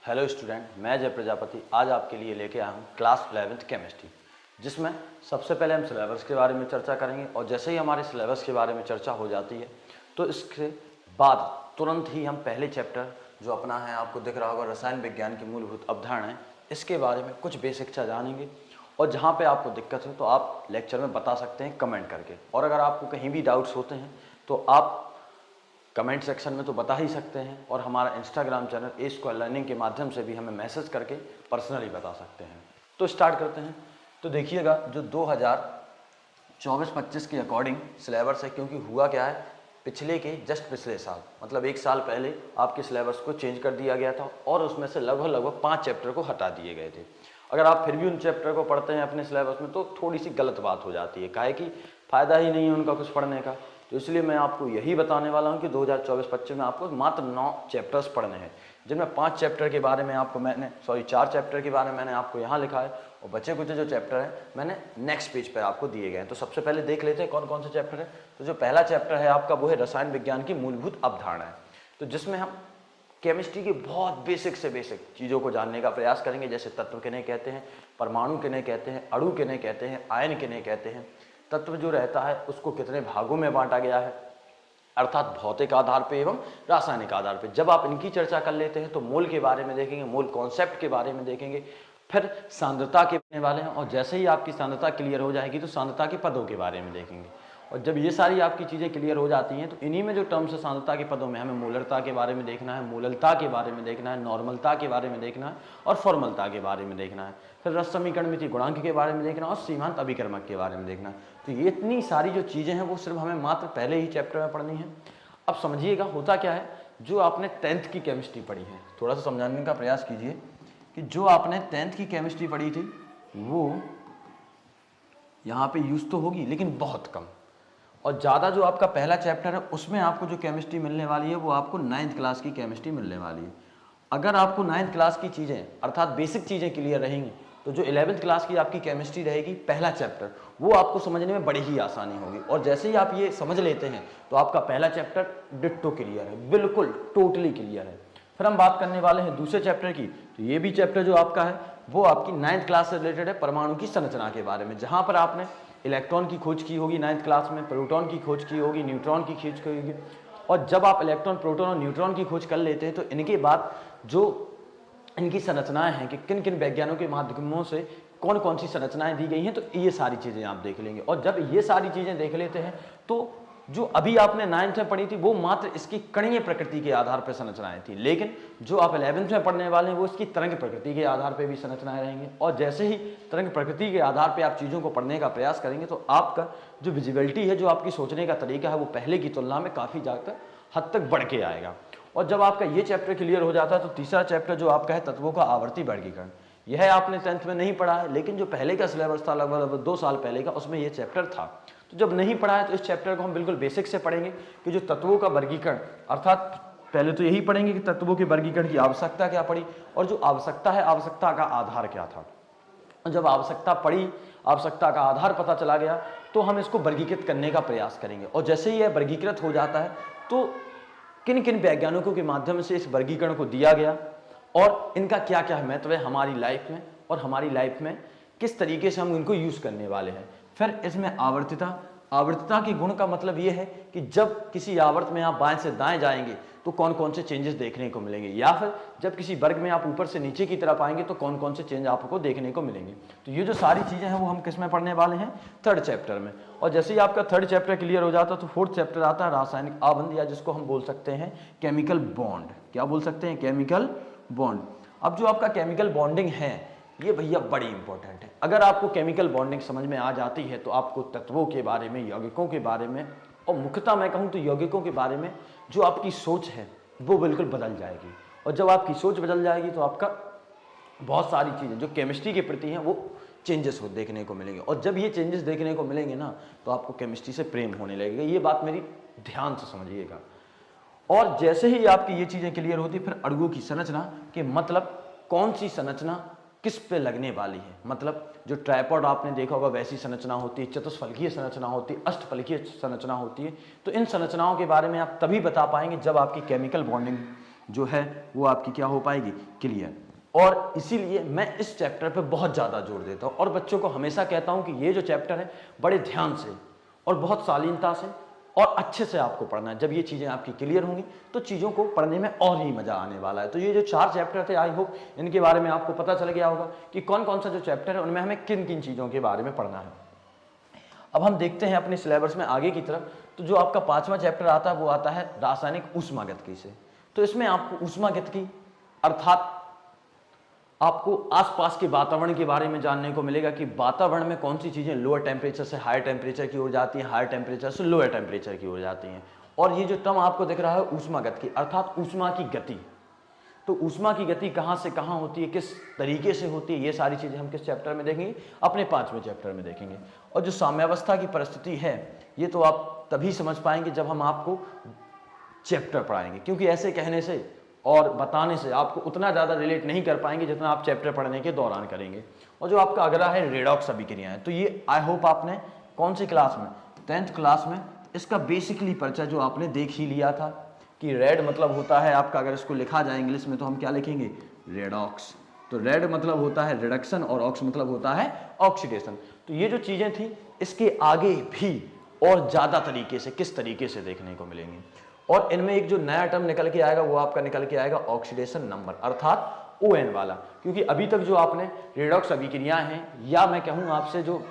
Hello student, मैं जय प्रजापति आज आपके लिए लेके आया हूँ क्लास 11th केमिस्ट्री, जिसमें सबसे पहले हम सिलेबस के बारे में चर्चा करेंगे। और जैसे ही हमारे सिलेबस के बारे में चर्चा हो जाती है तो इसके बाद तुरंत ही हम पहले चैप्टर जो अपना है, आपको दिख रहा होगा, रसायन विज्ञान की मूलभूत अवधारणाएं, इसके बारे में कुछ बेसिक जानेंगे। और जहाँ पे आपको दिक्कत हो तो आप लेक्चर में बता सकते हैं कमेंट करके। और अगर आपको कहीं भी डाउट्स होते हैं तो आप कमेंट सेक्शन में तो बता ही सकते हैं, और हमारा इंस्टाग्राम चैनल ए स्क्वायर लर्निंग के माध्यम से भी हमें मैसेज करके पर्सनली बता सकते हैं। तो स्टार्ट करते हैं। तो देखिएगा, जो 2024-25 के अकॉर्डिंग सिलेबस है, क्योंकि हुआ क्या है, पिछले के जस्ट पिछले साल मतलब एक साल पहले आपके सिलेबस को चेंज कर दिया गया था और उसमें से लगभग 5 चैप्टर को हटा दिए गए थे। अगर आप फिर भी उन चैप्टर को पढ़ते हैं अपने सिलेबस में तो थोड़ी सी गलत बात हो जाती है, काहे कि फ़ायदा ही नहीं है उनका कुछ पढ़ने का। तो इसलिए मैं आपको यही बताने वाला हूँ कि 2024-25 में आपको मात्र 9 चैप्टर्स पढ़ने हैं, जिनमें 5 चैप्टर के बारे में आपको 4 चैप्टर के बारे में मैंने आपको यहाँ लिखा है, और बचे कुछ जो चैप्टर हैं मैंने नेक्स्ट पेज पर आपको दिए गए हैं। तो सबसे पहले देख लेते हैं कौन कौन से चैप्टर है। तो जो पहला चैप्टर है आपका वो है रसायन विज्ञान की मूलभूत अवधारणाएं, तो जिसमें हम केमिस्ट्री की बहुत बेसिक से बेसिक चीज़ों को जानने का प्रयास करेंगे, जैसे तत्व किन्हें कहते हैं, परमाणु किन्हें कहते हैं, अणु किन्हें कहते हैं, आयन किन्हें कहते हैं, तत्व जो रहता है उसको कितने भागों में बांटा गया है, अर्थात भौतिक आधार पे एवं रासायनिक आधार पे। जब आप इनकी चर्चा कर लेते हैं तो मोल के बारे में देखेंगे, मोल कॉन्सेप्ट के बारे में देखेंगे, फिर सांद्रता के बनने वाले हैं, और जैसे ही आपकी सांद्रता क्लियर हो जाएगी तो सांद्रता के पदों के बारे में देखेंगे। और जब ये सारी आपकी चीज़ें क्लियर हो जाती हैं तो इन्हीं में जो टर्म्स है सांद्रता के पदों में, हमें मोलरता के बारे में देखना है, मोललता के बारे में देखना है, नॉर्मलता के बारे में देखना है, और फॉर्मलता के बारे में देखना है, फिर रस समीकरण मिति गुणांक के बारे में देखना है, और सीमांत अभिकर्मक के बारे में देखना है। तो ये इतनी सारी जो चीज़ें हैं वो सिर्फ हमें मात्र पहले ही चैप्टर में पढ़नी है। अब समझिएगा होता क्या है, जो आपने 10th की केमिस्ट्री पढ़ी है, थोड़ा सा समझाने का प्रयास कीजिए कि जो आपने 10th की केमिस्ट्री पढ़ी थी वो यहाँ पे यूज तो होगी लेकिन बहुत कम, और ज़्यादा जो आपका पहला चैप्टर है उसमें आपको जो केमिस्ट्री मिलने वाली है वो आपको 9th क्लास की केमिस्ट्री मिलने वाली है। अगर आपको 9th क्लास की चीज़ें अर्थात बेसिक चीज़ें क्लियर रहेंगी तो जो 11th क्लास की आपकी केमिस्ट्री रहेगी, पहला चैप्टर, वो आपको समझने में बड़ी ही आसानी होगी। और जैसे ही आप ये समझ लेते हैं तो आपका पहला चैप्टर डिट्टो क्लियर है, बिल्कुल टोटली क्लियर है। फिर हम बात करने वाले हैं दूसरे चैप्टर की। तो ये भी चैप्टर जो आपका है वो आपकी 9th क्लास से रिलेटेड है, परमाणु की संरचना के बारे में, जहाँ पर आपने इलेक्ट्रॉन की खोज की होगी 9th क्लास में, प्रोटॉन की खोज की होगी, न्यूट्रॉन की खोज की होगी। और जब आप इलेक्ट्रॉन, प्रोटॉन और न्यूट्रॉन की खोज कर लेते हैं तो इनके बाद जो इनकी संरचनाएं हैं कि किन किन वैज्ञानिकों के माध्यमों से कौन कौन सी संरचनाएं दी गई हैं, तो ये सारी चीज़ें आप देख लेंगे। और जब ये सारी चीज़ें देख लेते हैं तो जो अभी आपने 9th में पढ़ी थी वो मात्र इसकी कणीय प्रकृति के आधार पर संरचनाएं थी, लेकिन जो आप 11th में पढ़ने वाले हैं वो इसकी तरंग प्रकृति के आधार पर भी संरचनाएं रहेंगी। और जैसे ही तरंग प्रकृति के आधार पर आप चीज़ों को पढ़ने का प्रयास करेंगे तो आपका जो विजिबिलिटी है, जो आपकी सोचने का तरीका है, वो पहले की तुलना में काफ़ी ज़्यादा हद तक बढ़ के आएगा। और जब आपका ये चैप्टर क्लियर हो जाता है तो तीसरा चैप्टर जो आपका है तत्वों का आवर्ती वर्गीकरण, यह आपने 10th में नहीं पढ़ा है, लेकिन जो पहले का सिलेबस था लगभग 2 साल पहले का, उसमें ये चैप्टर था। तो जब नहीं पढ़ा है तो इस चैप्टर को हम बिल्कुल बेसिक से पढ़ेंगे कि जो तत्वों का वर्गीकरण, अर्थात पहले तो यही पढ़ेंगे कि तत्वों के वर्गीकरण की आवश्यकता क्या पड़ी, और जो आवश्यकता है, आवश्यकता का आधार क्या था। जब आवश्यकता पड़ी, आवश्यकता का आधार पता चला गया तो हम इसको वर्गीकृत करने का प्रयास करेंगे। और जैसे ही यह वर्गीकृत हो जाता है तो किन किन वैज्ञानिकों के माध्यम से इस वर्गीकरण को दिया गया और इनका क्या क्या महत्व है हमारी लाइफ में, और हमारी लाइफ में किस तरीके से हम इनको यूज करने वाले हैं। फिर इसमें आवर्तता, आवर्तता के गुण का मतलब ये है कि जब किसी आवर्त में आप बाएं से दाएं जाएंगे तो कौन कौन से चेंजेस देखने को मिलेंगे, या फिर जब किसी वर्ग में आप ऊपर से नीचे की तरफ आएंगे तो कौन कौन से चेंज आपको देखने को मिलेंगे। तो ये जो सारी चीज़ें हैं वो हम किस में पढ़ने वाले हैं, 3rd चैप्टर में। और जैसे ही आपका 3rd चैप्टर क्लियर हो जाता है तो 4th चैप्टर आता है रासायनिक आबंध, या जिसको हम बोल सकते हैं केमिकल बॉन्ड। क्या बोल सकते हैं, केमिकल बॉन्ड। अब जो आपका केमिकल बॉन्डिंग है ये भैया बड़ी इंपॉर्टेंट है। अगर आपको केमिकल बॉन्डिंग समझ में आ जाती है तो आपको तत्वों के बारे में, यौगिकों के बारे में, और मुख्यतः मैं कहूँ तो यौगिकों के बारे में जो आपकी सोच है वो बिल्कुल बदल जाएगी। और जब आपकी सोच बदल जाएगी तो आपका बहुत सारी चीज़ें जो केमिस्ट्री के प्रति हैं वो चेंजेस हो देखने को मिलेंगे। और जब ये चेंजेस देखने को मिलेंगे ना तो आपको केमिस्ट्री से प्रेम होने लगेगा। ये बात मेरी ध्यान से समझिएगा। और जैसे ही आपकी ये चीज़ें क्लियर होती फिर अणुओं की संरचना के मतलब कौन सी संरचना किस पे लगने वाली है, मतलब जो ट्राइपॉड आपने देखा होगा वैसी संरचना होती है, चतुष्फलकीय संरचना होती है, अष्टफलकीय संरचना होती है। तो इन संरचनाओं के बारे में आप तभी बता पाएंगे जब आपकी केमिकल बॉन्डिंग जो है वो आपकी क्या हो पाएगी, क्लियर। और इसीलिए मैं इस चैप्टर पे बहुत ज़्यादा जोर देता हूँ और बच्चों को हमेशा कहता हूँ कि ये जो चैप्टर है बड़े ध्यान से और बहुत शालीनता से और अच्छे से आपको पढ़ना है। जब ये चीज़ें आपकी क्लियर होंगी तो चीज़ों को पढ़ने में और ही मज़ा आने वाला है। तो ये जो 4 चैप्टर थे, आई होप इनके बारे में आपको पता चल गया होगा कि कौन कौन सा जो चैप्टर है उनमें हमें किन किन चीज़ों के बारे में पढ़ना है। अब हम देखते हैं अपने सिलेबस में आगे की तरफ। तो जो आपका 5वां चैप्टर आता है वो आता है रासायनिक ऊष्मागतिकी से। तो इसमें आपको ऊष्मागतिकी अर्थात आपको आसपास के वातावरण के बारे में जानने को मिलेगा कि वातावरण में कौन सी चीज़ें लोअर टेम्परेचर से हायर टेम्परेचर की ओर जाती हैं, हायर टेम्परेचर से लोअर टेम्परेचर की ओर जाती हैं। और ये जो टर्म आपको दिख रहा है ऊष्मागतिकी अर्थात ऊष्मा की गति, तो ऊष्मा की गति कहाँ से कहाँ होती है, किस तरीके से होती है, ये सारी चीज़ें हम किस चैप्टर में देखेंगे, अपने 5वें चैप्टर में देखेंगे। और जो साम्यावस्था की परिस्थिति है ये तो आप तभी समझ पाएंगे जब हम आपको चैप्टर पढ़ाएंगे, क्योंकि ऐसे कहने से और बताने से आपको उतना ज़्यादा रिलेट नहीं कर पाएंगे जितना आप चैप्टर पढ़ने के दौरान करेंगे। और जो आपका अगला है रेडॉक्स अभिक्रियाएं, तो ये आई होप आपने कौन सी क्लास में, 10th क्लास में इसका बेसिकली परिचय जो आपने देख ही लिया था कि रेड मतलब होता है आपका, अगर इसको लिखा जाए इंग्लिश में तो हम क्या लिखेंगे, रेडॉक्स। तो रेड मतलब होता है रिडक्शन और ऑक्स मतलब होता है ऑक्सीडेशन। तो ये जो चीज़ें थी इसके आगे भी और ज़्यादा तरीके से किस तरीके से देखने को मिलेंगे। और इनमें एक जो नया टर्म निकल के आएगा वो आपका निकल के आएगा ऑक्सीडेशन नंबर अर्थात ON वाला, क्योंकि अभी तक जो आपने रेडॉक्स अभिक्रियाएं हैं या मैं कहूँ आपसे जो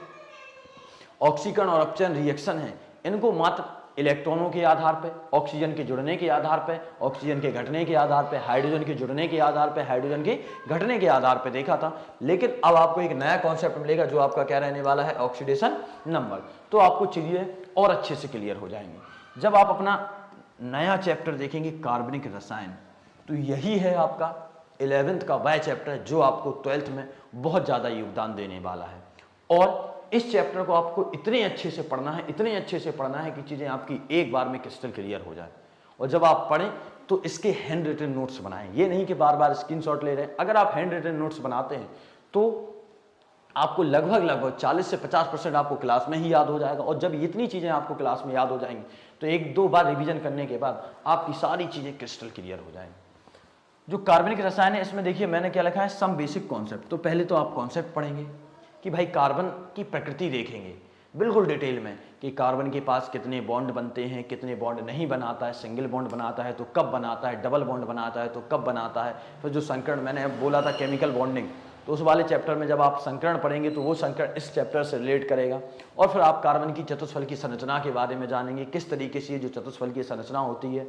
ऑक्सीकरण और अपचयन रिएक्शन है इनको मात्र इलेक्ट्रॉनों के आधार पे, ऑक्सीजन के जुड़ने के आधार पे, ऑक्सीजन के घटने के आधार पे, हाइड्रोजन के जुड़ने के आधार पे, हाइड्रोजन के घटने के आधार पे देखा था। लेकिन अब आपको एक नया कॉन्सेप्ट मिलेगा जो आपका क्या रहने वाला है, ऑक्सीडेशन नंबर। तो आपको चीजें और अच्छे से क्लियर हो जाएंगी जब आप अपना नया चैप्टर देखेंगे कार्बनिक रसायन। तो यही है आपका 11th का वह चैप्टर जो आपको 12th में बहुत ज़्यादा योगदान देने वाला है। और इस चैप्टर को आपको इतने अच्छे से पढ़ना है, इतने अच्छे से पढ़ना है कि चीज़ें आपकी एक बार में क्रिस्टल क्लियर हो जाए। और जब आप पढ़ें तो इसके हैंड रिटन नोट्स बनाएं, ये नहीं कि बार बार स्क्रीनशॉट ले रहे हैं। अगर आप हैंड रिटन नोट्स बनाते हैं तो आपको लगभग 40 से 50% आपको क्लास में ही याद हो जाएगा। और जब इतनी चीज़ें आपको क्लास में याद हो जाएंगी तो 1-2 बार रिवीजन करने के बाद आपकी सारी चीज़ें क्रिस्टल क्लियर हो जाएंगी। जो कार्बनिक रसायन है इसमें देखिए मैंने क्या लिखा है, सम बेसिक कॉन्सेप्ट। तो पहले तो आप कॉन्सेप्ट पढ़ेंगे कि भाई कार्बन की प्रकृति देखेंगे बिल्कुल डिटेल में कि कार्बन के पास कितने बॉन्ड बनते हैं, कितने बॉन्ड नहीं बनाता है, सिंगल बॉन्ड बनाता है तो कब बनाता है, डबल बॉन्ड बनाता है तो कब बनाता है। फिर जो संकरण मैंने बोला था केमिकल बॉन्डिंग, तो उस वाले चैप्टर में जब आप संकरण पढ़ेंगे तो वो संकरण इस चैप्टर से रिलेट करेगा। और फिर आप कार्बन की चतुष्फल की संरचना के बारे में जानेंगे, किस तरीके से ये जो चतुष्फल की संरचना होती है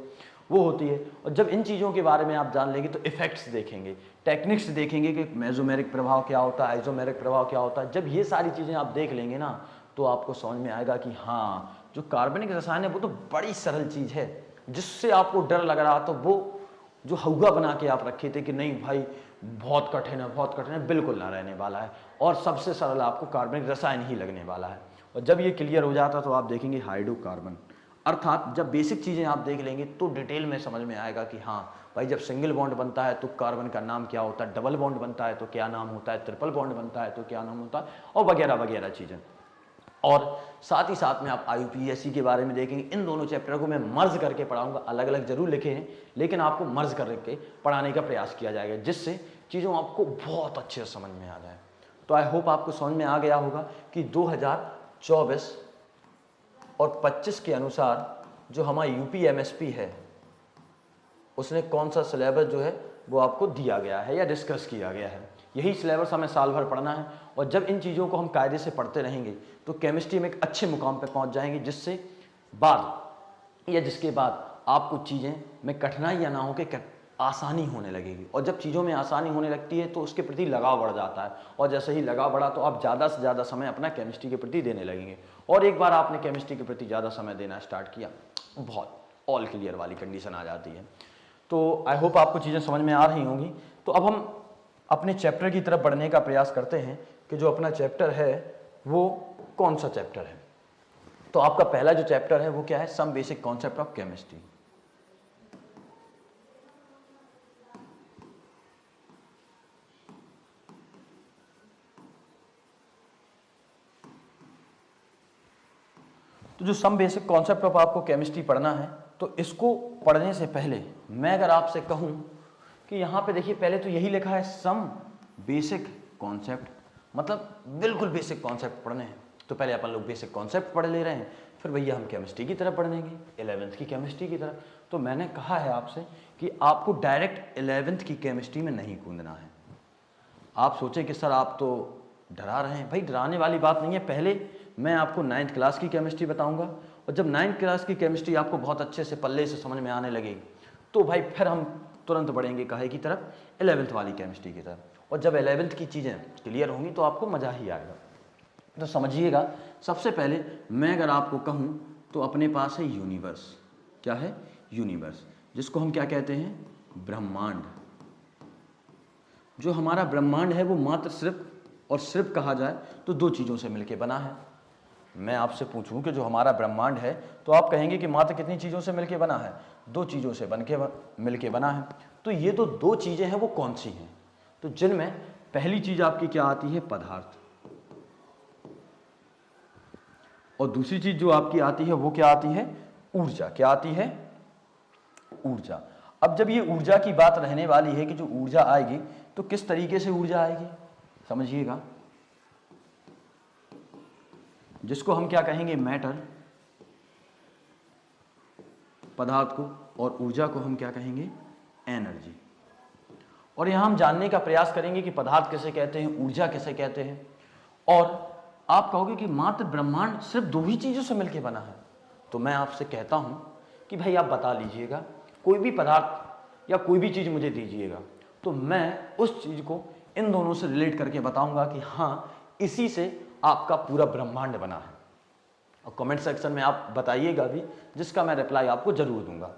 वो होती है। और जब इन चीज़ों के बारे में आप जान लेंगे तो इफेक्ट्स देखेंगे, टेक्निक्स देखेंगे कि मेसोमेरिक प्रभाव क्या होता है, आइसोमेरिक प्रभाव क्या होता है। जब ये सारी चीज़ें आप देख लेंगे ना तो आपको समझ में आएगा कि हाँ जो कार्बनिक रसायन है वो तो बड़ी सरल चीज़ है। जिससे आपको डर लग रहा था वो जो हौगा बना के आप रखे थे कि नहीं भाई बहुत कठिन है, बहुत कठिन है, बिल्कुल ना रहने वाला है। और सबसे सरल आपको कार्बनिक रसायन ही लगने वाला है। और जब ये क्लियर हो जाता तो आप देखेंगे हाइड्रोकार्बन, अर्थात जब बेसिक चीज़ें आप देख लेंगे तो डिटेल में समझ में आएगा कि हाँ भाई जब सिंगल बॉन्ड बनता है तो कार्बन का नाम क्या होता है, डबल बॉन्ड बनता है तो क्या नाम होता है, ट्रिपल बॉन्ड बनता है तो क्या नाम होता है, और वगैरह वगैरह चीज़ें। और साथ ही साथ में आप IUPAC के बारे में देखेंगे। इन दोनों चैप्टर को मैं मर्ज करके पढ़ाऊंगा, अलग अलग जरूर लिखे हैं लेकिन आपको मर्ज करके पढ़ाने का प्रयास किया जाएगा जिससे चीज़ों आपको बहुत अच्छे से समझ में आ जाए। तो आई होप आपको समझ में आ गया होगा कि 2024 और 25 के अनुसार जो हमारा UPMSP है उसने कौन सा सिलेबस जो है वो आपको दिया गया है या डिस्कस किया गया है। यही सिलेबस हमें साल भर पढ़ना है। और जब इन चीज़ों को हम कायदे से पढ़ते रहेंगे तो केमिस्ट्री में एक अच्छे मुकाम पर पहुंच जाएंगे, जिससे बाद या जिसके बाद आपको चीज़ें में कठिनाई या ना हो के आसानी होने लगेगी। और जब चीज़ों में आसानी होने लगती है तो उसके प्रति लगाव बढ़ जाता है। और जैसे ही लगाव बढ़ा तो आप ज़्यादा से ज़्यादा समय अपना केमिस्ट्री के प्रति देने लगेंगे। और एक बार आपने केमिस्ट्री के प्रति ज़्यादा समय देना स्टार्ट किया, बहुत ऑल क्लियर वाली कंडीशन आ जाती है। तो आई होप आपको चीज़ें समझ में आ रही होंगी। तो अब हम अपने चैप्टर की तरफ बढ़ने का प्रयास करते हैं कि जो अपना चैप्टर है वो कौन सा चैप्टर है। तो आपका पहला जो चैप्टर है वो क्या है, some basic concept of chemistry. तो जो सम बेसिक कॉन्सेप्ट ऑफ आपको केमिस्ट्री पढ़ना है तो इसको पढ़ने से पहले मैं अगर आपसे कहूं कि यहाँ पे देखिए पहले तो यही लिखा है सम बेसिक कॉन्सेप्ट, मतलब बिल्कुल बेसिक कॉन्सेप्ट पढ़ने हैं। तो पहले अपन लोग बेसिक कॉन्सेप्ट पढ़ ले रहे हैं, फिर भैया हम केमिस्ट्री की तरफ पढ़ेंगे, 11th की केमिस्ट्री की तरफ। तो मैंने कहा है आपसे कि आपको डायरेक्ट 11th की केमिस्ट्री में नहीं कूदना है। आप सोचें कि सर आप तो डरा रहे हैं, भाई डराने वाली बात नहीं है। पहले मैं आपको 9th क्लास की केमिस्ट्री बताऊंगा, और जब 9th क्लास की केमिस्ट्री आपको बहुत अच्छे से पल्ले से समझ में आने लगेगी तो भाई फिर हम तुरंत बढ़ेंगे काहे की तरफ, 11th वाली केमिस्ट्री की तरफ। और जब 11th की चीज़ें क्लियर होंगी तो आपको मज़ा ही आएगा। तो समझिएगा, सबसे पहले मैं अगर आपको कहूँ तो अपने पास है यूनिवर्स। क्या है? यूनिवर्स, जिसको हम क्या कहते हैं? ब्रह्मांड। जो हमारा ब्रह्मांड है वो मात्र सिर्फ और सिर्फ कहा जाए तो दो चीज़ों से मिलके बना है। मैं आपसे पूछूं कि जो हमारा ब्रह्मांड है तो आप कहेंगे कि मात्र कितनी चीज़ों से मिलके बना है? दो चीज़ों से मिलके बना है। तो ये तो दो चीज़ें हैं, वो कौन सी हैं? तो जिनमें पहली चीज़ आपकी क्या आती है? पदार्थ। और दूसरी चीज़ जो आपकी आती है वो क्या आती है? ऊर्जा। क्या आती है? ऊर्जा। अब जब ये ऊर्जा की बात रहने वाली है कि जो ऊर्जा आएगी तो किस तरीके से ऊर्जा आएगी समझिएगा, जिसको हम क्या कहेंगे? मैटर, पदार्थ को, और ऊर्जा को हम क्या कहेंगे? एनर्जी। और यहां हम जानने का प्रयास करेंगे कि पदार्थ किसे कहते हैं, ऊर्जा किसे कहते हैं। और आप कहोगे कि मात्र ब्रह्मांड सिर्फ दो ही चीजों से मिलकर बना है। तो मैं आपसे कहता हूं कि भाई आप बता लीजिएगा, कोई भी पदार्थ या कोई भी चीज मुझे दीजिएगा तो मैं उस चीज को इन दोनों से रिलेट करके बताऊंगा कि हाँ, इसी से आपका पूरा ब्रह्मांड बना है। और कमेंट सेक्शन में आप बताइएगा भी, जिसका मैं रिप्लाई आपको जरूर दूंगा।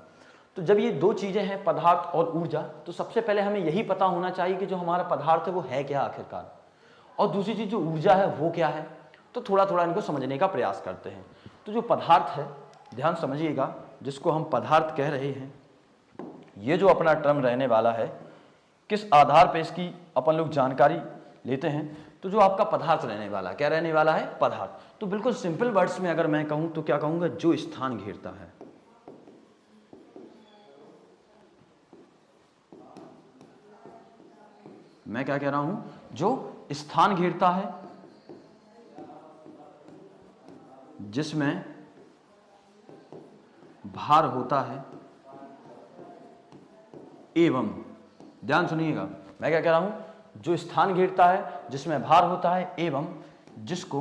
तो जब ये दो चीजें हैं, पदार्थ और ऊर्जा, तो सबसे पहले हमें यही पता होना चाहिए कि जो हमारा पदार्थ है वो है क्या आखिरकार, और दूसरी चीज जो ऊर्जा है वो क्या है। तो थोड़ा थोड़ा इनको समझने का प्रयास करते हैं। तो जो पदार्थ है, ध्यान समझिएगा, जिसको हम पदार्थ कह रहे हैं, ये जो अपना टर्म रहने वाला है, किस आधार पर इसकी अपन लोग जानकारी लेते हैं। तो जो आपका पदार्थ रहने वाला है, क्या रहने वाला है? पदार्थ। तो बिल्कुल सिंपल वर्ड्स में अगर मैं कहूं तो क्या कहूंगा? जो स्थान घेरता है। मैं क्या कह रहा हूं? जो स्थान घेरता है, जिसमें भार होता है एवं, ध्यान सुनिएगा, मैं क्या कह रहा हूं? जो स्थान घेरता है, जिसमें भार होता है एवं जिसको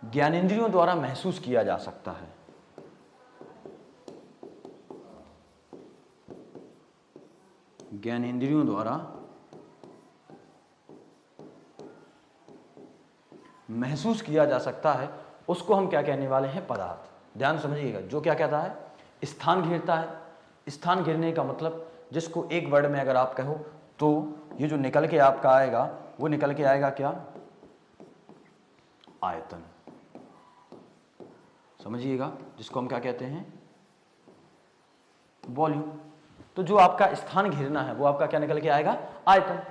ज्ञानेंद्रियों द्वारा महसूस किया जा सकता है। ज्ञानेंद्रियों द्वारा महसूस किया जा सकता है, उसको हम क्या कहने वाले हैं? पदार्थ। ध्यान समझिएगा, जो क्या कहता है? स्थान घेरता है। स्थान घेरने का मतलब, जिसको एक वर्ड में अगर आप कहो तो ये जो निकल के आपका आएगा वो निकल के आएगा क्या? आयतन। समझिएगा, जिसको हम क्या कहते हैं? वॉल्यूम। तो जो आपका स्थान घेरना है वो आपका क्या निकल के आएगा? आयतन।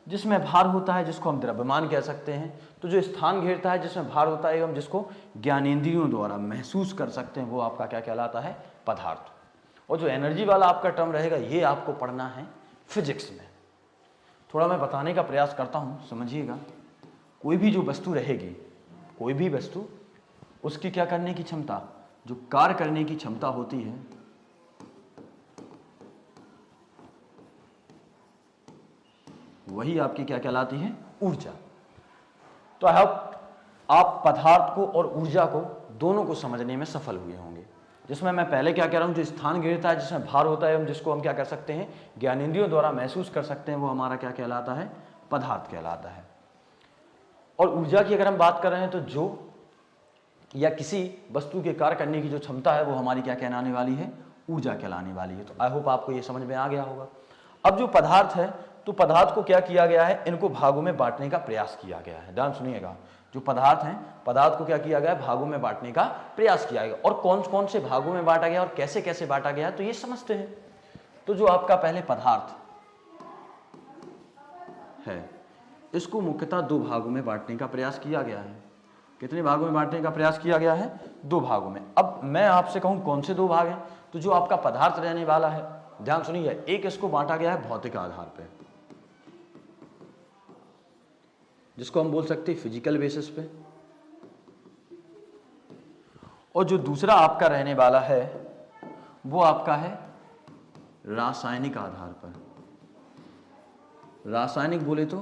जिसमें भार होता है, जिसको हम द्रव्यमान कह सकते हैं। तो जो स्थान घेरता है, जिसमें भार होता है एवं जिसको ज्ञानेंद्रियों द्वारा महसूस कर सकते हैं, वो आपका क्या कहलाता है? पदार्थ। और जो एनर्जी वाला आपका टर्म रहेगा, ये आपको पढ़ना है फिजिक्स में। थोड़ा मैं बताने का प्रयास करता हूं, समझिएगा। कोई भी जो वस्तु रहेगी, कोई भी वस्तु, उसकी क्या करने की क्षमता, जो कार्य करने की क्षमता होती है, वही आपकी क्या कहलाती है? ऊर्जा। तो आई होप आप पदार्थ को और ऊर्जा को दोनों को समझने में सफल हुए होंगे। जिसमें मैं पहले क्या कह रहा हूं, जो स्थान घेरता है, जिसमें भार होता है, जिसको हम क्या कर सकते हैं? ज्ञानेंद्रियों द्वारा महसूस कर सकते हैं, वो हमारा क्या कहलाता है? पदार्थ कहलाता है। और ऊर्जा की अगर हम बात कर रहे हैं तो जो या किसी वस्तु के कार्य करने की जो क्षमता है वो हमारी क्या कहलाने वाली है? ऊर्जा कहलाने वाली है। तो आई होप आपको ये समझ में आ गया होगा। अब जो पदार्थ है, तो पदार्थ को क्या किया गया है? इनको भागों में बांटने का प्रयास किया गया है। ध्यान सुनिएगा, जो पदार्थ हैं, पदार्थ को क्या किया गया है? भागों में बांटने का प्रयास किया गया। और कौन कौन से भागों में बांटा गया और कैसे कैसे बांटा गया, तो ये समझते हैं। तो जो आपका पहले पदार्थ है, इसको मुख्यतः दो भागों में बांटने का प्रयास किया गया है। कितने भागों में बांटने का प्रयास किया गया है? 2 भागों में। अब मैं आपसे कहूं कौन से 2 भाग हैं, तो जो आपका पदार्थ रहने वाला है, ध्यान सुनिए, एक इसको बांटा गया है भौतिक आधार पे, जिसको हम बोल सकते हैं फिजिकल बेसिस पे, और जो दूसरा आपका रहने वाला है वो आपका है रासायनिक आधार पर। रासायनिक बोले तो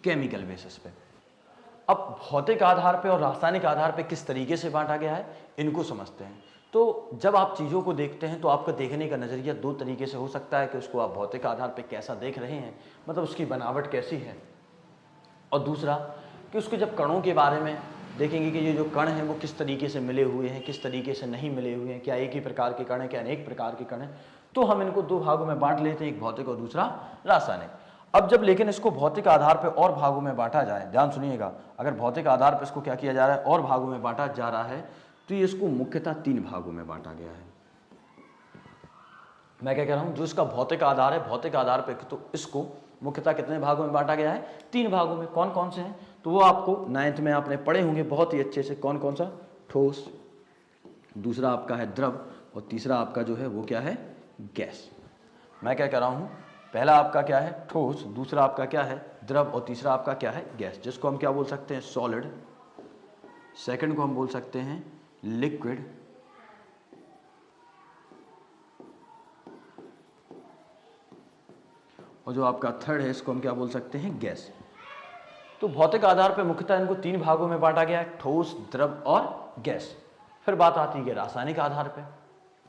केमिकल बेसिस पे। अब भौतिक आधार पे और रासायनिक आधार पे किस तरीके से बांटा गया है, इनको समझते हैं। तो जब आप चीज़ों को देखते हैं तो आपका देखने का नज़रिया 2 तरीके से हो सकता है कि उसको आप भौतिक आधार पे कैसा देख रहे हैं, मतलब उसकी बनावट कैसी है, और दूसरा कि उसके जब कणों के बारे में देखेंगे कि ये जो कण हैं वो किस तरीके से मिले हुए हैं, किस तरीके से नहीं मिले हुए हैं, क्या एक ही प्रकार के कण हैं, क्या अनेक प्रकार के कण हैं। तो हम इनको 2 भागों में बांट लेते हैं, एक भौतिक और दूसरा रासायनिक। अब जब लेकिन इसको भौतिक आधार पर और भागों में बांटा जाए, ध्यान सुनिएगा, अगर भौतिक आधार पर इसको क्या किया जा रहा है और भागों में बांटा जा रहा है, तो ये इसको मुख्यतः 3 भागों में बांटा गया है। मैं क्या कह रहा हूं, जो इसका भौतिक आधार है, भौतिक आधार पे तो इसको मुख्यतः कितने भागों में बांटा गया है? 3 भागों में। कौन कौन से हैं? तो वो आपको 9th में आपने पढ़े होंगे बहुत ही अच्छे से। कौन कौन सा? ठोस, दूसरा आपका है द्रव, और तीसरा आपका जो है वो क्या है? गैस। मैं क्या कह रहा हूं, पहला आपका क्या है? ठोस, दूसरा आपका क्या है? द्रव, और तीसरा आपका क्या है? गैस, जिसको हम क्या बोल सकते हैं? सॉलिड। सेकंड को हम बोल सकते हैं लिक्विड, और जो आपका थर्ड है इसको हम क्या बोल सकते हैं? गैस। तो भौतिक आधार पर मुख्यतः इनको 3 भागों में बांटा गया है, ठोस, द्रव और गैस। फिर बात आती है रासायनिक आधार पे,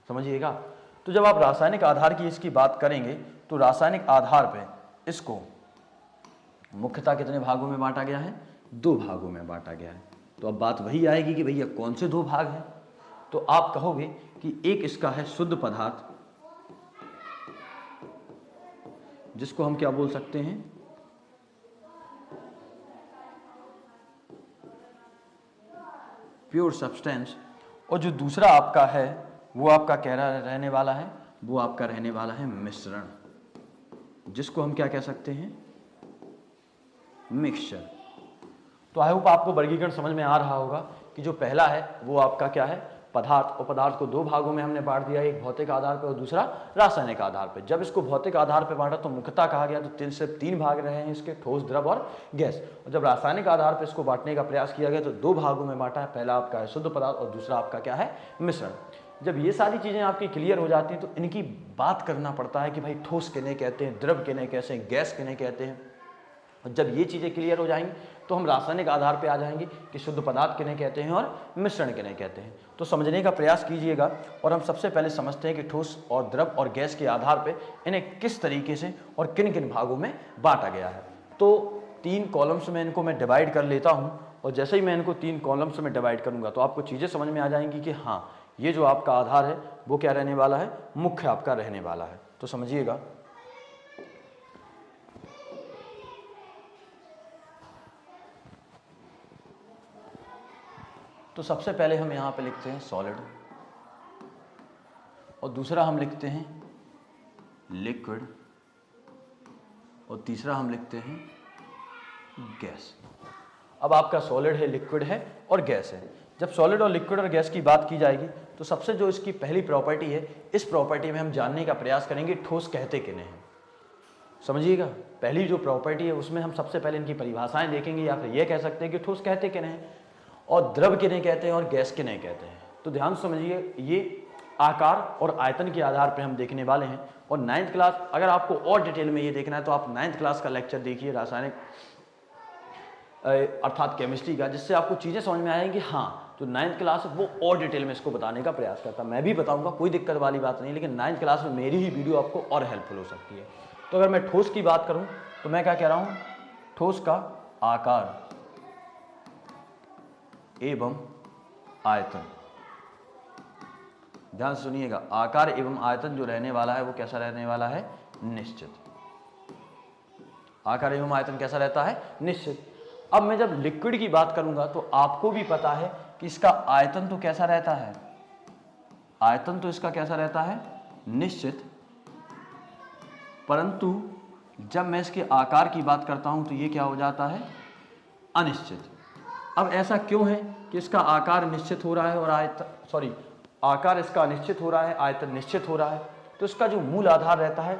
समझिएगा। तो जब आप रासायनिक आधार की इसकी बात करेंगे तो रासायनिक आधार पे इसको मुख्यतः कितने भागों में बांटा गया है? 2 भागों में बांटा गया है। तो अब बात वही आएगी कि भैया कौन से 2 भाग हैं? तो आप कहोगे कि एक इसका है शुद्ध पदार्थ, जिसको हम क्या बोल सकते हैं? प्योर सब्सटेंस, और जो दूसरा आपका है वो आपका कह रहा रहने वाला है, वो आपका रहने वाला है मिश्रण, जिसको हम क्या कह सकते हैं? मिक्सचर। तो आई होप आपको वर्गीकरण समझ में आ रहा होगा कि जो पहला है वो आपका क्या है? पदार्थ, और पदार्थ को 2 भागों में हमने बांट दिया, एक भौतिक आधार पर और दूसरा रासायनिक आधार पर। जब इसको भौतिक आधार पर बांटा तो मुख्यतः कहा गया तो सिर्फ 3 भाग रहे हैं इसके, ठोस, द्रव और गैस। और जब रासायनिक आधार पर इसको बांटने का प्रयास किया गया तो 2 भागों में बांटा है, पहला आपका है शुद्ध पदार्थ और दूसरा आपका क्या है? मिश्रण। जब ये सारी चीज़ें आपकी क्लियर हो जाती हैं तो इनकी बात करना पड़ता है कि भाई ठोस किन्हें कहते हैं, द्रव किन्हें कहते हैं, गैस किन्हें कहते हैं। और जब ये चीज़ें क्लियर हो जाएंगी तो हम रासायनिक आधार पे आ जाएंगे कि शुद्ध पदार्थ किन्हें कहते हैं और मिश्रण किन्हें कहते हैं। तो समझने का प्रयास कीजिएगा, और हम सबसे पहले समझते हैं कि ठोस और द्रव और गैस के आधार पे इन्हें किस तरीके से और किन किन भागों में बांटा गया है। तो 3 कॉलम्स में इनको मैं डिवाइड कर लेता हूँ, और जैसे ही मैं इनको 3 कॉलम्स में डिवाइड करूँगा तो आपको चीज़ें समझ में आ जाएंगी कि हाँ, ये जो आपका आधार है वो क्या रहने वाला है? मुख्य आपका रहने वाला है। तो समझिएगा, तो सबसे पहले हम यहाँ पे लिखते हैं सॉलिड, और दूसरा हम लिखते हैं लिक्विड, और तीसरा हम लिखते हैं गैस। अब आपका सॉलिड है, लिक्विड है और गैस है। जब सॉलिड और लिक्विड और गैस की बात की जाएगी तो सबसे जो इसकी पहली प्रॉपर्टी है, इस प्रॉपर्टी में हम जानने का प्रयास करेंगे ठोस कहते किन्हें हैं। समझिएगा, पहली जो प्रॉपर्टी है उसमें हम सबसे पहले इनकी परिभाषाएं देखेंगे, या फिर ये कह सकते हैं कि ठोस कहते किन्हें हैं और द्रव किन्हें कहते हैं और गैस किन्हें कहते हैं। तो ध्यान समझिए, ये आकार और आयतन के आधार पर हम देखने वाले हैं। और 9th क्लास, अगर आपको और डिटेल में ये देखना है तो आप 9th क्लास का लेक्चर देखिए रासायनिक अर्थात केमिस्ट्री का, जिससे आपको चीज़ें समझ में आएंगी। हाँ, जो 9th क्लास है वो और डिटेल में इसको बताने का प्रयास करता है। मैं भी बताऊंगा, कोई दिक्कत वाली बात नहीं, लेकिन 9th क्लास में मेरी ही वीडियो आपको और हेल्पफुल हो सकती है। तो अगर मैं ठोस की बात करूं तो मैं क्या कह रहा हूं? ठोस का आकार एवं आयतन। ध्यान सुनिएगा, आकार एवं आयतन जो रहने वाला है वो कैसा रहने वाला है? निश्चित। आकार एवं आयतन कैसा रहता है? निश्चित। अब मैं जब लिक्विड की बात करूंगा तो आपको भी पता है कि इसका आयतन तो कैसा रहता है? आयतन तो इसका कैसा रहता है? निश्चित। परंतु जब मैं इसके आकार की बात करता हूं तो ये क्या हो जाता है? अनिश्चित। अब ऐसा क्यों है कि इसका आकार निश्चित हो रहा है और आकार इसका अनिश्चित हो रहा है, आयतन निश्चित हो रहा है? तो इसका जो मूल आधार रहता है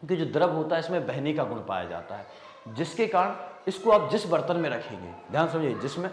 कि जो द्रव होता है इसमें बहने का गुण पाया जाता है, जिसके कारण इसको आप जिस बर्तन में रखेंगे, ध्यान समझिए,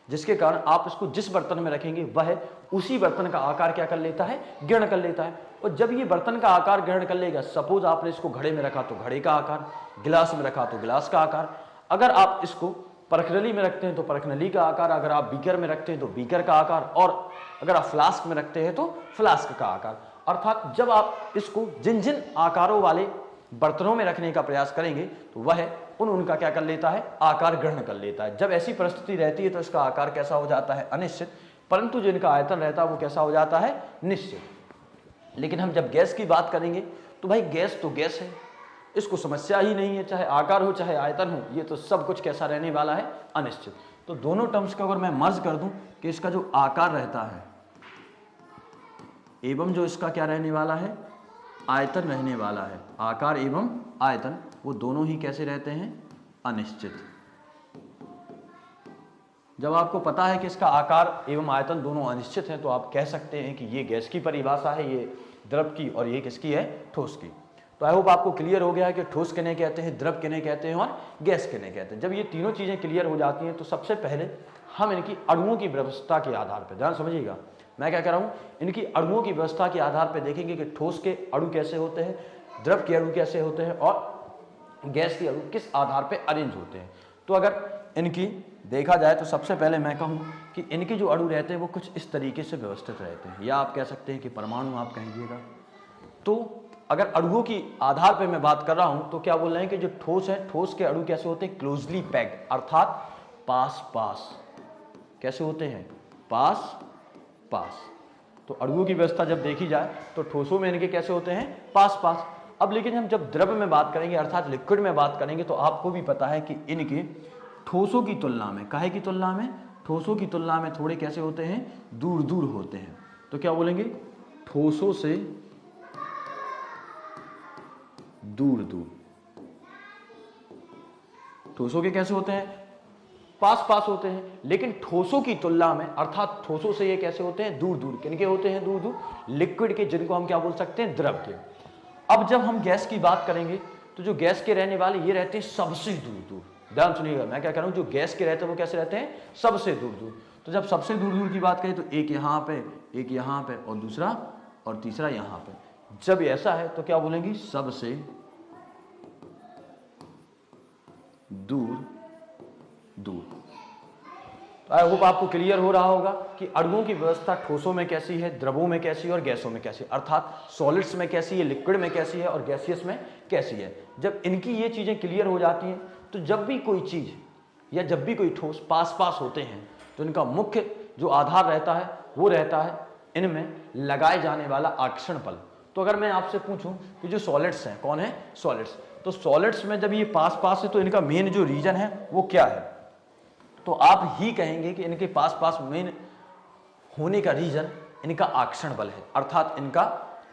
जिसके कारण आप इसको जिस बर्तन में रखेंगे वह उसी बर्तन का आकार क्या कर लेता है, ग्रहण कर लेता है। और जब ये बर्तन का आकार ग्रहण कर लेगा, सपोज आपने इसको घड़े में रखा तो घड़े का आकार, गिलास में रखा तो गिलास का आकार, अगर आप इसको परखनली में रखते हैं तो परखनली का आकार, अगर आप बीकर में रखते हैं तो बीकर का आकार, और अगर आप फ्लास्क में रखते हैं तो फ्लास्क का आकार। अर्थात जब आप इसको जिन जिन आकारों वाले बर्तनों में रखने का प्रयास करेंगे तो वह उनका क्या कर लेता है, आकार ग्रहण कर लेता है। जब ऐसी परिस्थिति रहती है तो इसका आकार कैसा हो जाता है, अनिश्चित, परंतु जिनका आयतन रहता है वो कैसा हो जाता है, निश्चित। लेकिन हम जब गैस की बात करेंगे तो भाई गैस तो गैस है, इसको समस्या ही नहीं है, चाहे आकार हो चाहे आयतन हो, ये तो सब कुछ कैसा रहने वाला है, अनिश्चित। तो दोनों टर्म्स को अगर मैं मर्ज कर दूं कि इसका जो आकार रहता है एवं जो इसका क्या रहने वाला है, आयतन रहने वाला है, आकार एवं आयतन, वो दोनों ही कैसे रहते हैं, अनिश्चित। जब आपको पता है कि इसका आकार एवं आयतन दोनों अनिश्चित हैं तो आप कह सकते हैं कि ये गैस की परिभाषा है, ये द्रव की, और ये किसकी है, ठोस की। तो आई होप आपको क्लियर हो गया है कि ठोस किन्हें कहते हैं, द्रव किन्हें कहते हैं और गैस किन्हें कहते हैं। जब ये तीनों चीजें क्लियर हो जाती हैं तो सबसे पहले हम इनकी अणुओं की व्यवस्था के आधार पर, ध्यान समझिएगा मैं क्या कह रहा हूं, इनकी अणुओं की व्यवस्था के आधार पर देखेंगे कि ठोस के अणु कैसे होते हैं, द्रव के अणु कैसे होते हैं और गैस के अणु किस आधार पर अरेंज होते हैं। तो अगर इनकी देखा जाए तो सबसे पहले मैं कहूं कि इनके जो अणु रहते हैं वो कुछ इस तरीके से व्यवस्थित रहते हैं, या आप कह सकते हैं कि परमाणु आप कहिएगा। तो अगर अणुओं की आधार पर मैं बात कर रहा हूं तो क्या बोल रहे हैं कि जो ठोस है, ठोस के अणु कैसे होते हैं, क्लोजली पैक्ड, अर्थात पास पास, कैसे होते हैं, पास पास। तो अणुओं की व्यवस्था जब देखी जाए तो ठोसों में इनके कैसे होते हैं, पास पास। अब लेकिन हम जब द्रव में बात करेंगे अर्थात लिक्विड में बात करेंगे तो आपको भी पता है कि इनके ठोसों की तुलना में, काहे की तुलना में, ठोसों की तुलना में थोड़े कैसे होते हैं, दूर दूर होते हैं। तो क्या बोलेंगे, ठोसों से दूर दूर। ठोसों के कैसे होते हैं, पास पास होते हैं, लेकिन ठोसों की तुलना में अर्थात ठोसों से ये कैसे होते हैं, दूर दूर। किनके होते हैं दूर दूर, लिक्विड के, जिनको हम क्या बोल सकते हैं, द्रव के। अब जब हम गैस की बात करेंगे तो जो गैस के रहने वाले ये रहते हैं सबसे दूर दूर। ध्यान सुनिएगा मैं क्या कह रहा हूं, जो गैस के रहते हैं वो कैसे रहते हैं, सबसे दूर दूर। तो जब सबसे दूर दूर की बात करें तो एक यहां पे, एक यहां पे और दूसरा और तीसरा यहां पे। जब ऐसा है तो क्या बोलेंगे, सबसे दूर दूर। आई होप आपको क्लियर हो रहा होगा कि अणुओं की व्यवस्था ठोसों में कैसी है, द्रवों में कैसी है और गैसों में कैसी है, अर्थात सॉलिड्स में कैसी है, लिक्विड में कैसी है और गैसियस में कैसी है। जब इनकी ये चीजें क्लियर हो जाती हैं तो जब भी कोई चीज या जब भी कोई ठोस पास पास होते हैं तो इनका मुख्य जो आधार रहता है वो रहता है इनमें लगाए जाने वाला आकर्षण बल। तो अगर मैं आपसे पूछूं कि जो सॉलिड्स हैं, कौन है, सॉलिड्स, तो सॉलिड्स में जब ये पास पास है तो इनका मेन जो रीजन है वो क्या है, तो आप ही कहेंगे कि इनके पास पास मेन होने का रीजन इनका आकर्षण बल है, अर्थात इनका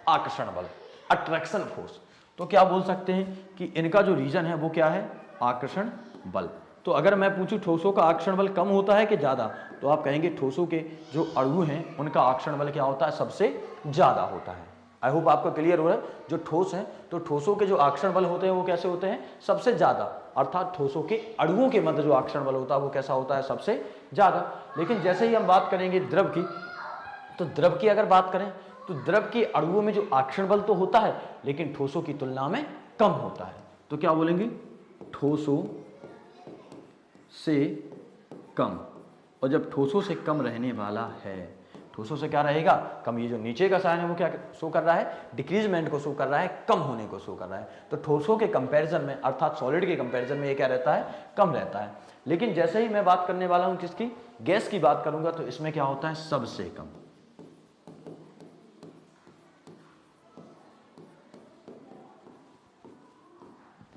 आकर्षण बल, अट्रैक्शन फोर्स। तो क्या बोल सकते हैं कि इनका जो रीजन है वो क्या है, आकर्षण बल। तो अगर मैं पूछूं ठोसों का आकर्षण बल कम होता है कि ज्यादा, तो आप कहेंगे ठोसों के जो अणु हैं उनका आकर्षण बल क्या होता है, सबसे ज्यादा होता है। आई होप आपको क्लियर हो रहा है। जो ठोस है तो ठोसों के जो आकर्षण बल होते हैं वो कैसे होते हैं, सबसे ज्यादा, अर्थात ठोसों के अणुओं के मध्य जो आकर्षण बल होता है वो कैसा होता है, सबसे ज्यादा। लेकिन जैसे ही हम बात करेंगे द्रव की, तो द्रव की अगर बात करें तो द्रव के अणुओं में जो आकर्षण बल तो होता है लेकिन ठोसों की तुलना में कम होता है। तो क्या बोलेंगे, ठोसों से कम। और जब ठोसों से कम रहने वाला है, ठोसों से क्या रहेगा, कम। ये जो नीचे का साइन है वो क्या शो कर रहा है, डिक्रीजमेंट को शो कर रहा है, कम होने को शो कर रहा है। तो ठोसों के कंपैरिजन में अर्थात सॉलिड के कंपैरिजन में ये क्या रहता है, कम रहता है। लेकिन जैसे ही मैं बात करने वाला हूं किसकी, गैस की बात करूंगा, तो इसमें क्या होता है, सबसे कम।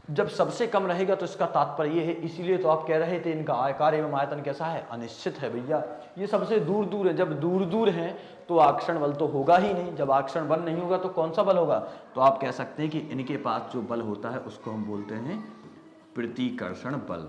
जब सबसे कम रहेगा तो इसका तात्पर्य ये है, इसीलिए तो आप कह रहे थे इनका आकार एवं आयतन कैसा है, अनिश्चित है भैया। ये सबसे दूर दूर है, जब दूर दूर है तो आकर्षण बल तो होगा ही नहीं, जब आकर्षण बल नहीं होगा तो कौन सा बल होगा, तो आप कह सकते हैं कि इनके पास जो बल होता है उसको हम बोलते हैं प्रतिकर्षण बल।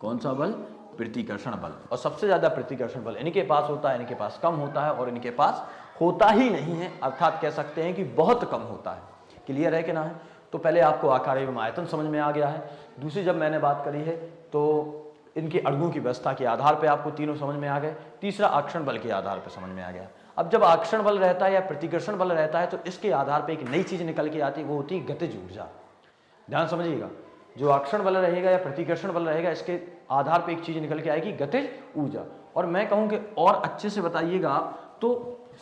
कौन सा बल? प्रतिकर्षण बल। और सबसे ज्यादा प्रतिकर्षण बल इनके पास होता है, इनके पास कम होता है, और इनके पास होता ही नहीं है, अर्थात कह सकते हैं कि बहुत कम होता है। क्लियर है कि ना है? तो पहले आपको आकार एवं आयतन समझ में आ गया है। दूसरी जब मैंने बात करी है तो इनके अणुओं की व्यवस्था के आधार पर आपको तीनों समझ में आ गए। तीसरा आकर्षण बल के आधार पर समझ में आ गया। अब जब आकर्षण बल रहता है या प्रतिकर्षण बल रहता है तो इसके आधार पर एक नई चीज निकल के आती है, वो होती है गतिज ऊर्जा। ध्यान समझिएगा, जो आकर्षण बल रहेगा या प्रतिकर्षण बल रहेगा, इसके आधार पर एक चीज निकल के आएगी, गतिज ऊर्जा। और मैं कहूं कि और अच्छे से बताइएगा आप तो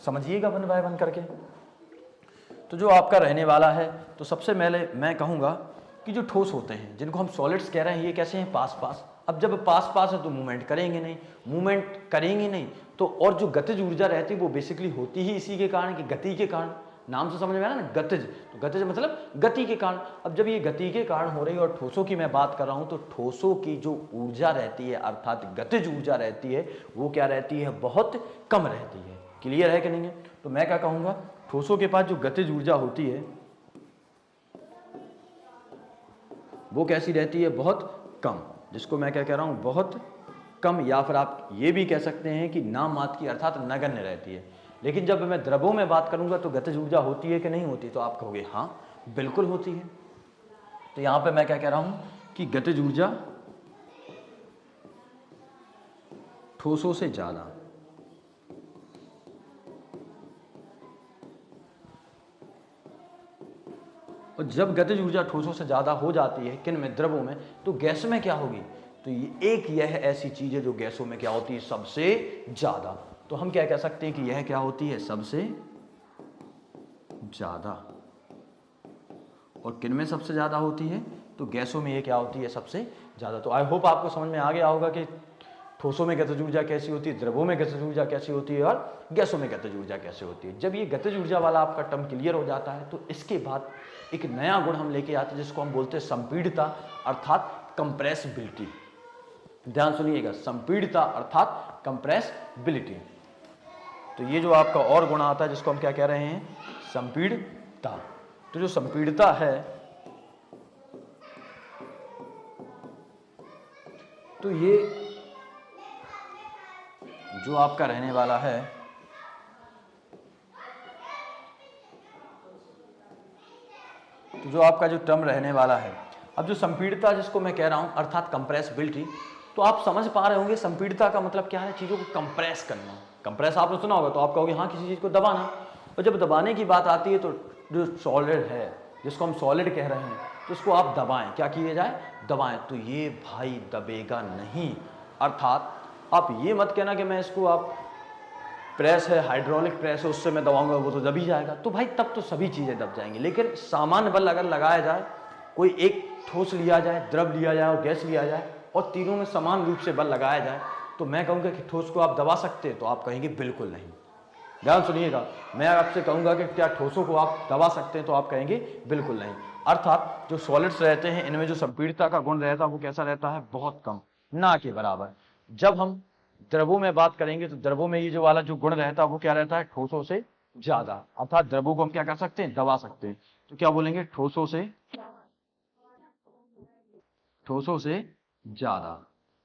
समझिएगा वन बाय वन करके। तो जो आपका रहने वाला है, तो सबसे पहले मैं कहूंगा कि जो ठोस होते हैं, जिनको हम सॉलिड्स कह रहे हैं, ये कैसे हैं? पास पास। अब जब पास पास है तो मूवमेंट करेंगे नहीं, मूवमेंट करेंगे नहीं तो, और जो गतिज ऊर्जा रहती है वो बेसिकली होती ही इसी के कारण कि गति के कारण। नाम से समझ में आया ना, गतिज। तो गतिज मतलब गति के कारण। अब जब ये गति के कारण हो रही है और ठोसों की मैं बात कर रहा हूं, तो ठोसों की जो ऊर्जा रहती है अर्थात गतिज ऊर्जा रहती है, वो क्या रहती है? बहुत कम रहती है। क्लियर है कि नहीं है? तो मैं क्या कहूंगा, ठोसों के पास जो गतिज ऊर्जा होती है वो कैसी रहती है? बहुत कम। जिसको मैं क्या कह रहा हूं? बहुत कम, या फिर आप ये भी कह सकते हैं कि नाम मात्र की अर्थात नगण्य रहती है। लेकिन जब मैं द्रवों में बात करूंगा तो गतिज ऊर्जा होती है कि नहीं होती? तो आप कहोगे हाँ बिल्कुल होती है। तो यहां पे मैं क्या कह रहा हूं कि गतिज ऊर्जा ठोसों से ज्यादा। और जब गतिज ऊर्जा ठोसों से ज्यादा हो जाती है किन में? द्रवों में। तो गैस में क्या होगी? तो यह ऐसी चीज है जो गैसों में क्या होती है? सबसे ज्यादा। तो हम क्या कह सकते हैं कि यह क्या होती है? सबसे ज्यादा। और किन में सबसे ज्यादा होती है? तो गैसों में ये क्या होती है? सबसे ज्यादा। तो आई होप आपको समझ में आ गया होगा कि ठोसों में गतिज ऊर्जा कैसी होती है, द्रवों में गतिज ऊर्जा कैसी होती है, और गैसों में गतिज ऊर्जा कैसे होती है। जब ये गतिज ऊर्जा वाला आपका टर्म क्लियर हो जाता है तो इसके बाद एक नया गुण हम लेके आते हैं जिसको हम बोलते हैं संपीड़िता अर्थात कंप्रेसिबिलिटी। ध्यान सुनिएगा, संपीड़िता अर्थात कंप्रेसिबिलिटी। तो ये जो आपका और गुण आता है जिसको हम क्या कह रहे हैं? संपीड़िता। तो जो संपीड़िता है, तो ये जो आपका रहने वाला है, तो जो आपका जो टर्म रहने वाला है, अब जो संपीड़िता जिसको मैं कह रहा हूं अर्थात कंप्रेसिबिलिटी, तो आप समझ पा रहे होंगे संपीड़िता का मतलब क्या है? चीजों को कंप्रेस करना। कंप्रेस आपने सुना होगा, तो आप कहोगे हाँ किसी चीज को दबाना। और जब दबाने की बात आती है तो जो सॉलिड है, जिसको हम सॉलिड कह रहे हैं, तो उसको आप दबाएं। क्या किए जाए? दबाएं। तो ये भाई दबेगा नहीं। अर्थात आप ये मत कहना कि मैं इसको, आप प्रेस है, हाइड्रोलिक प्रेस है, उससे मैं दबाऊंगा वो तो दब ही जाएगा। तो भाई तब तो सभी चीजें दब जाएंगी। लेकिन सामान्य बल अगर लगाया जाए, कोई एक ठोस लिया जाए, द्रव लिया जाए और गैस लिया जाए, और तीनों में समान रूप से बल लगाया जाए, तो मैं कहूंगा कि ठोस को आप दबा सकते हैं? तो आप कहेंगे बिल्कुल नहीं। ध्यान सुनिएगा, मैं आपसे कहूंगा कि क्या ठोसों को आप दबा सकते हैं? तो आप कहेंगे बिल्कुल नहीं। अर्थात जो सॉलिड्स रहते हैं इनमें जो संपीड़िता का गुण रहता है वो कैसा रहता है? बहुत कम, ना के बराबर। जब हम द्रवों में बात करेंगे तो द्रवों में ये जो वाला जो गुण रहता है वो क्या रहता है? ठोसों से ज्यादा। अर्थात द्रवों को हम क्या कर सकते हैं? दबा सकते हैं। तो क्या बोलेंगे? ठोसों से ज्यादा।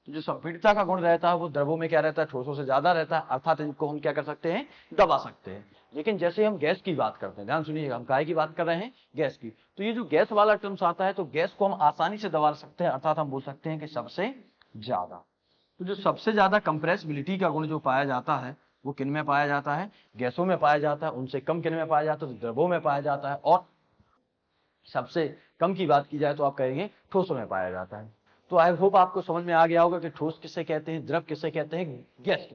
तो जो संपीड़िता का गुण रहता है वो द्रवों में क्या रहता है? ठोसों से ज्यादा रहता है। अर्थात इनको हम क्या कर सकते हैं? दबा सकते हैं। लेकिन जैसे हम गैस की बात करते हैं, ध्यान सुनिएगा, हम काहे की बात कर रहे हैं? गैस की। तो ये जो गैस वाला टर्म्स आता है, तो गैस को हम आसानी से दबा सकते हैं। अर्थात हम बोल सकते हैं कि सबसे ज्यादा। तो जो सबसे ज्यादा कंप्रेसिबिलिटी का गुण जो पाया जाता है वो किन में पाया जाता है? गैसों में पाया जाता है। उनसे कम किन में पाया जाता है? तो द्रवों में पाया जाता है। और सबसे कम की बात की जाए तो आप कहेंगे ठोसों में पाया जाता है। तो आई होप आपको समझ में आ गया होगा कि ठोस किसे कहते हैं, द्रव किसे कहते हैं, गैस